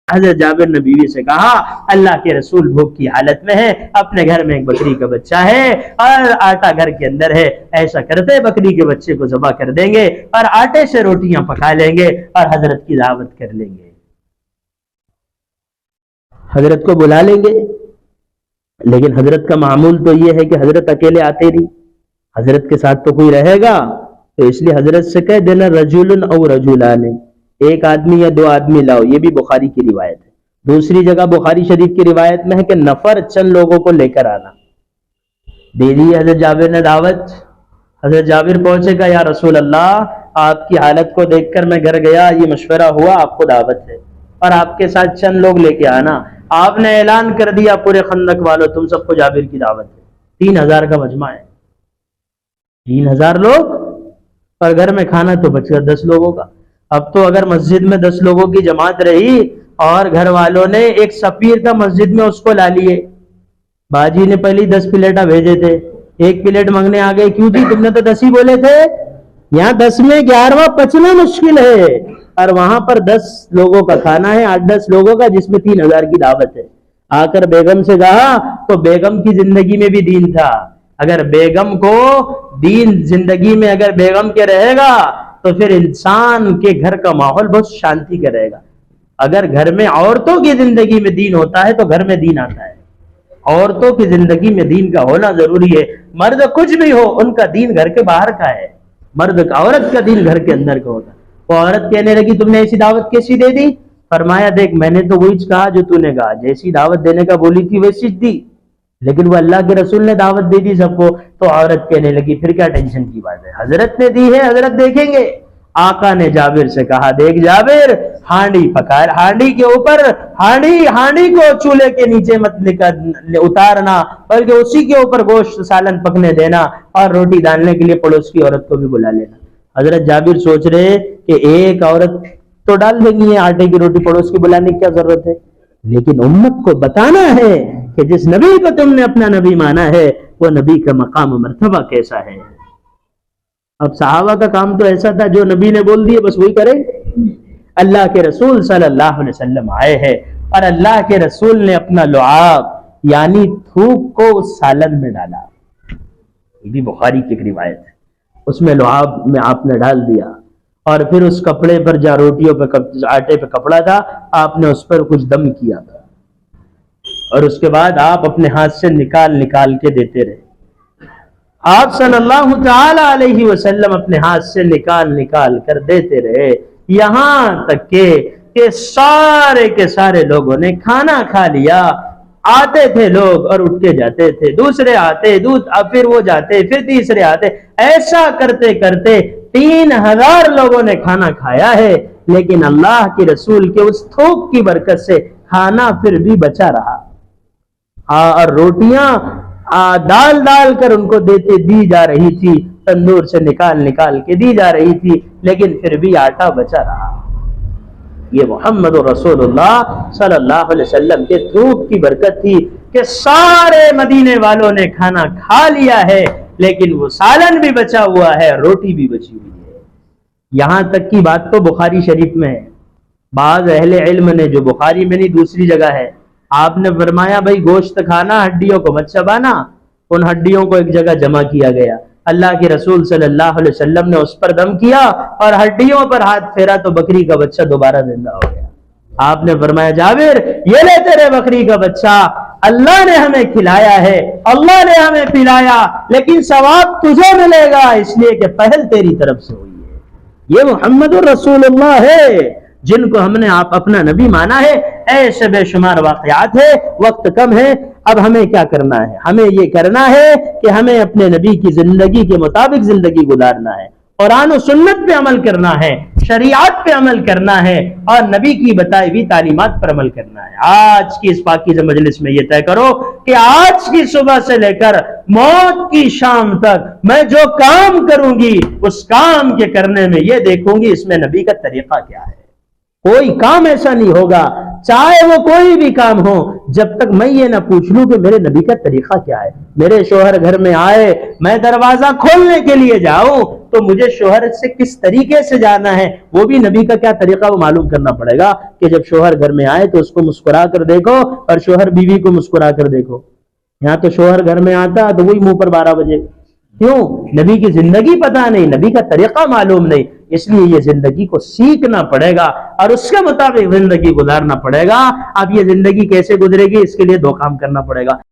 حضرت جابر نے بیوی سے کہا اللہ کے رسول بھوک کی حالت میں ہے، اپنے گھر میں ایک بکری کا بچہ ہے اور آٹا گھر کے اندر ہے، ایسا کرتے بکری کے بچے کو ذبح کر دیں گے اور آٹے سے روٹیاں پکا لیں گے اور حضرت کی دعوت کر لیں گے، حضرت کو بلا لیں گے۔ لیکن حضرت کا معمول تو یہ ہے کہ حضرت اکیلے آتے نہیں، حضرت کے ساتھ تو کوئی رہے گا، تو اس لیے حضرت سے کہہ دینا رجل او رجلان، ایک آدمی یا دو آدمی لاؤ، یہ بھی بخاری کی روایت ہے۔ دوسری جگہ بخاری شریف کی روایت میں ہے کہ نفر چند لوگوں کو لے کر آنا۔ دے دی حضرت جابر نے دعوت۔ حضرت جابر پہنچے گا، یا رسول اللہ آپ کی حالت کو دیکھ کر میں گھر گیا، یہ مشورہ ہوا، آپ کو دعوت ہے اور آپ کے ساتھ چند لوگ لے کے آنا۔ آپ نے اعلان کر دیا پورے خندق والوں تم سب کو جابر کی دعوت ہے، 3000 کا مجمع ہے، 3000 لوگ، اور گھر میں کھانا تو بچ گیا 10 لوگوں کا۔ اب تو اگر مسجد میں 10 لوگوں کی جماعت رہی اور گھر والوں نے ایک سفیر کا مسجد میں اس کو لا لیے، باجی نے پہلی 10 پلیٹاں بھیجے تھے، ایک پلیٹ مانگنے آ گئے، کیوں جی تم نے تو 10 ہی بولے تھے، یہاں 10 میں 11واں پچنا مشکل ہے، اور وہاں پر 10 لوگوں کا کھانا ہے، 8-10 لوگوں کا، جس میں 3000 کی دعوت ہے۔ آ کر بیگم سے کہا تو بیگم کی زندگی میں بھی دین تھا، اگر بیگم کو دین زندگی میں اگر بیگم کے رہے گا تو پھر انسان کے گھر کا ماحول بہت شانتی کا رہے گا۔ اگر گھر میں عورتوں کی زندگی میں دین ہوتا ہے تو گھر میں دین آتا ہے، عورتوں کی زندگی میں دین کا ہونا ضروری ہے۔ مرد کچھ بھی ہو، ان کا دین گھر کے باہر کا ہے، عورت کا دین گھر کے اندر کا ہوتا ہے۔ وہ عورت کہنے لگی تم نے ایسی دعوت کیسی دے دی؟ فرمایا دیکھ میں نے تو وہی کہا جو تو نے کہا، جیسی دعوت دینے کا بولی تھی ویسی دی، لیکن وہ اللہ کے رسول نے دعوت دے دی سب کو۔ تو عورت کہنے لگی پھر کیا ٹینشن کی بات ہے، حضرت نے دی ہے، حضرت دیکھیں گے۔ آقا نے جابر سے کہا دیکھ جابر، ہانڈی پکا، ہانڈی کے اوپر ہانڈی کو چولہے کے نیچے مت اتارنا، بلکہ اسی کے اوپر گوشت سالن پکنے دینا، اور روٹی ڈالنے کے لیے پڑوس کی عورت کو بھی بلا لینا۔ حضرت جابر سوچ رہے کہ ایک عورت تو ڈال دیں گی آٹے کی روٹی، پڑوس کی بلانے کی کیا ضرورت ہے، لیکن امت کو بتانا ہے کہ جس نبی کو تم نے اپنا نبی مانا ہے وہ نبی کا مقام و مرتبہ کیسا ہے۔ اب صحابہ کا کام تو ایسا تھا جو نبی نے بول دیے بس وہی کریں۔ اللہ کے رسول صلی اللہ علیہ وسلم آئے ہیں اور اللہ کے رسول نے اپنا لعاب یعنی تھوک کو اس سالن میں ڈالا، یہ بھی بخاری کی ایک روایت ہے، اس میں لعاب میں آپ نے ڈال دیا، اور پھر اس کپڑے پر جہاں روٹیوں پہ آٹے پہ کپڑا تھا آپ نے اس پر کچھ دم کیا تھا، اور اس کے بعد آپ اپنے ہاتھ سے نکال کے دیتے رہے۔ آپ صلی اللہ تعالی علیہ وسلم اپنے ہاتھ سے نکال کر دیتے رہے، یہاں تک کہ سارے کے سارے لوگوں نے کھانا کھا لیا۔ آتے تھے لوگ اور اٹھ کے جاتے تھے، دوسرے آتے پھر وہ جاتے، پھر تیسرے آتے، ایسا کرتے کرتے 3000 لوگوں نے کھانا کھایا ہے، لیکن اللہ کے رسول کے اس تھوک کی برکت سے کھانا پھر بھی بچا رہا، اور روٹیاں ڈال کر ان کو دی جا رہی تھی، تندور سے نکال کے دی جا رہی تھی، لیکن پھر بھی آٹا بچا رہا۔ یہ محمد رسول اللہ صلی اللہ علیہ وسلم کے تھوک کی برکت تھی کہ سارے مدینے والوں نے کھانا کھا لیا ہے، لیکن وہ سالن بھی بچا ہوا ہے، روٹی بھی بچی ہوئی ہے۔ یہاں تک کی بات تو بخاری شریف میں ہے، بعض اہل علم نے، جو بخاری میں نہیں دوسری جگہ ہے، آپ نے فرمایا بھائی گوشت کھانا، ہڈیوں کو مت چبانا، ان ہڈیوں کو ایک جگہ جمع کیا گیا، اللہ کے رسول صلی اللہ علیہ وسلم نے اس پر دم کیا اور ہڈیوں پر ہاتھ پھیرا تو بکری کا بچہ دوبارہ زندہ ہو گیا۔ آپ نے فرمایا جابر یہ لے تیرے بکری کا بچہ، اللہ نے ہمیں کھلایا ہے، اللہ نے ہمیں پلایا، لیکن ثواب تجھے ملے گا اس لیے کہ پہل تیری طرف سے ہوئی ہے۔ یہ محمد الرسول اللہ ہے جن کو ہم نے آپ اپنا نبی مانا ہے۔ ایسے بے شمار واقعات ہے، وقت کم ہے، اب ہمیں کیا کرنا ہے؟ ہمیں یہ کرنا ہے کہ ہمیں اپنے نبی کی زندگی کے مطابق زندگی گزارنا ہے، قرآن و سنت پہ عمل کرنا ہے، شریعت پہ عمل کرنا ہے، اور نبی کی بتائی ہوئی تعلیمات پر عمل کرنا ہے۔ آج کی اس پاکیزہ مجلس میں یہ طے کرو کہ آج کی صبح سے لے کر موت کی شام تک میں جو کام کروں گی اس کام کے کرنے میں یہ دیکھوں گی اس میں نبی کا طریقہ کیا ہے۔ کوئی کام ایسا نہیں ہوگا چاہے وہ کوئی بھی کام ہو جب تک میں یہ نہ پوچھ لوں کہ میرے نبی کا طریقہ کیا ہے۔ میرے شوہر گھر میں آئے، میں دروازہ کھولنے کے لیے جاؤں تو مجھے شوہر سے کس طریقے سے جانا ہے، وہ بھی نبی کا کیا طریقہ وہ معلوم کرنا پڑے گا کہ جب شوہر گھر میں آئے تو اس کو مسکرا کر دیکھو اور شوہر بیوی کو مسکرا کر دیکھو۔ یہاں تو شوہر گھر میں آتا تو وہی منہ پر 12 بجے، کیوں؟ نبی کی زندگی پتہ نہیں، نبی کا طریقہ معلوم نہیں، اس لیے یہ زندگی کو سیکھنا پڑے گا اور اس کے مطابق زندگی گزارنا پڑے گا۔ اب یہ زندگی کیسے گزرے گی، اس کے لیے 2 کام کرنا پڑے گا۔